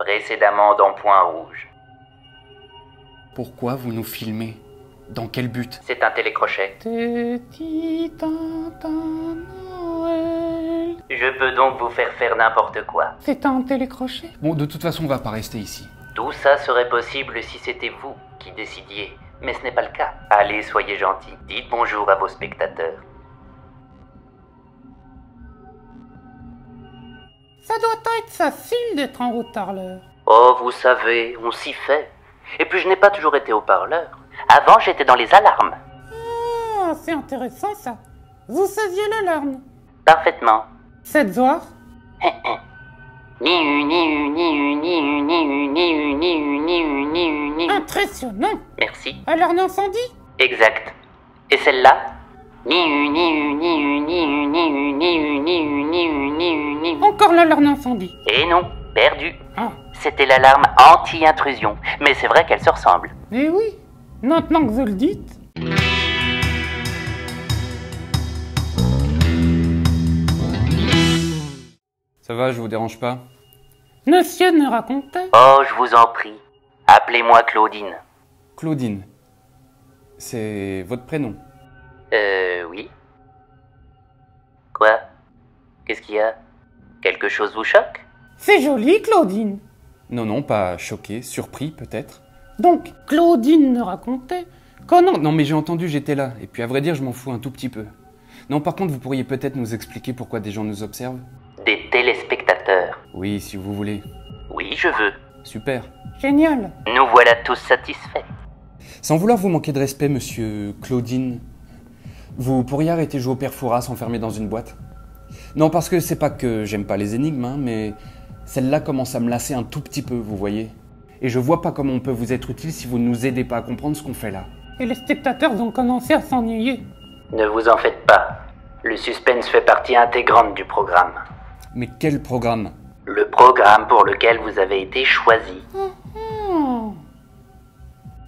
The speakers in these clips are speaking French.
Précédemment dans Point Rouge. Pourquoi vous nous filmez? Dans quel but? C'est un télécrochet. Petit Tintin Noël. Je peux donc vous faire faire n'importe quoi. C'est un télécrochet. Bon, de toute façon, on va pas rester ici. Tout ça serait possible si c'était vous qui décidiez, mais ce n'est pas le cas. Allez, soyez gentils, dites bonjour à vos spectateurs. Ça doit être facile d'être en haut-parleur. Oh, vous savez, on s'y fait. Et puis je n'ai pas toujours été haut-parleur. Avant, j'étais dans les alarmes. Ah, c'est intéressant ça. Vous faisiez l'alarme. Parfaitement. 7 soirs. Impressionnant. Merci. Alarme incendie. Exact. Et celle-là? Encore l'alarme incendie. Et non, perdu. Ah, C'était l'alarme anti-intrusion. Mais c'est vrai qu'elles se ressemblent. eh oui. Maintenant que vous le dites. Ça va, je vous dérange pas? Monsieur ne racontait. Oh, je vous en prie. Appelez-moi Claudine. Claudine. C'est votre prénom? Oui. Quoi? Qu'est-ce qu'il y a? Quelque chose vous choque? C'est joli, Claudine. Non, non, pas choqué, surpris peut-être. Donc, Claudine ne racontait qu'en Non, mais j'ai entendu, j'étais là. Et puis à vrai dire, je m'en fous un tout petit peu. Non, par contre, vous pourriez peut-être nous expliquer pourquoi des gens nous observent? Des téléspectateurs. Oui, si vous voulez. Oui, je veux. Super. Génial. Nous voilà tous satisfaits. Sans vouloir vous manquer de respect, monsieur Claudine, vous pourriez arrêter de jouer au père Fouras enfermé dans une boîte? Non, parce que c'est pas que j'aime pas les énigmes, hein, mais celle-là commence à me lasser un tout petit peu, vous voyez. Et je vois pas comment on peut vous être utile si vous ne nous aidez pas à comprendre ce qu'on fait là. Et les spectateurs ont commencé à s'ennuyer. Ne vous en faites pas. Le suspense fait partie intégrante du programme. Mais quel programme? Le programme pour lequel vous avez été choisi. Oh.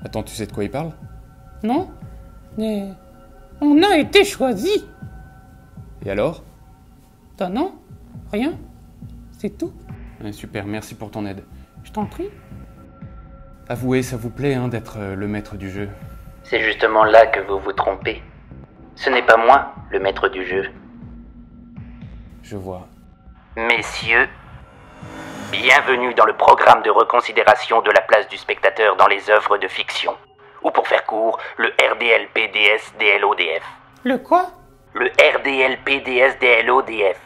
Attends, tu sais de quoi il parle? Non? Mais on a été choisis. Et alors? Toi non? Rien? C'est tout? Ouais, super, merci pour ton aide. Je t'en prie. Avouez, ça vous plaît hein, d'être le maître du jeu? C'est justement là que vous vous trompez. Ce n'est pas moi, le maître du jeu. Je vois. Messieurs, bienvenue dans le programme de reconsidération de la place du spectateur dans les œuvres de fiction. Ou pour faire court, le RDLPDSDLODF. Le quoi? Le RDLPDSDLODF.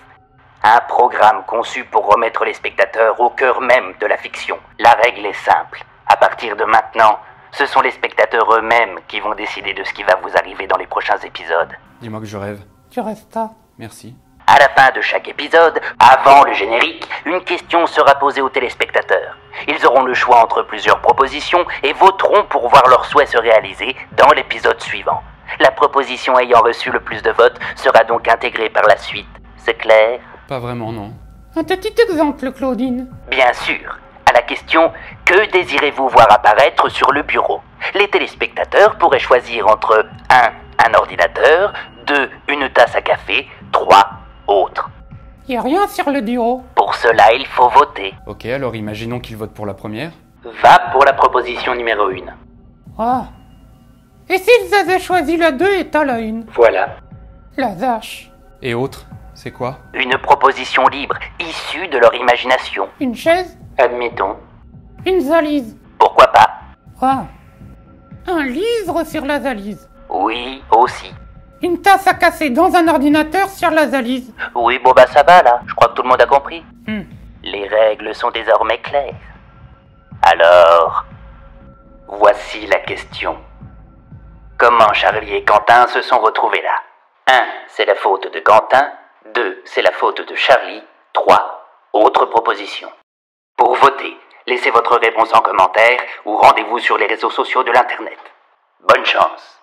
Un programme conçu pour remettre les spectateurs au cœur même de la fiction. La règle est simple. À partir de maintenant, ce sont les spectateurs eux-mêmes qui vont décider de ce qui va vous arriver dans les prochains épisodes. Dis-moi que je rêve. Tu restes là. Merci. À la fin de chaque épisode, avant le générique, une question sera posée aux téléspectateurs. Ils auront le choix entre plusieurs propositions et voteront pour voir leur souhait se réaliser dans l'épisode suivant. La proposition ayant reçu le plus de votes sera donc intégrée par la suite. C'est clair? Pas vraiment, non. Un petit exemple, Claudine. Bien sûr. À la question « Que désirez-vous voir apparaître sur le bureau ?» Les téléspectateurs pourraient choisir entre 1. Un ordinateur, 2. Une tasse à café, 3. Autre. Y a rien sur le bureau. Pour cela, il faut voter. Ok, alors imaginons qu'il vote pour la première. Va pour la proposition numéro 1. Ah. Et s'ils avaient choisi la 2 et t'as la 1? Voilà. La vache. Et autre, c'est quoi? Une proposition libre, issue de leur imagination. Une chaise? Admettons. Une valise? Pourquoi pas? Ah. Un livre sur la valise? Oui, aussi. Une tasse à café dans un ordinateur sur la valise? Oui, bon bah ça va là, je crois que tout le monde a compris. Hmm. Les règles sont désormais claires. Alors, voici la question. Comment Charlie et Quentin se sont retrouvés là? 1. C'est la faute de Quentin. 2. C'est la faute de Charlie. 3. Autre proposition. Pour voter, laissez votre réponse en commentaire ou rendez-vous sur les réseaux sociaux de l'Internet. Bonne chance.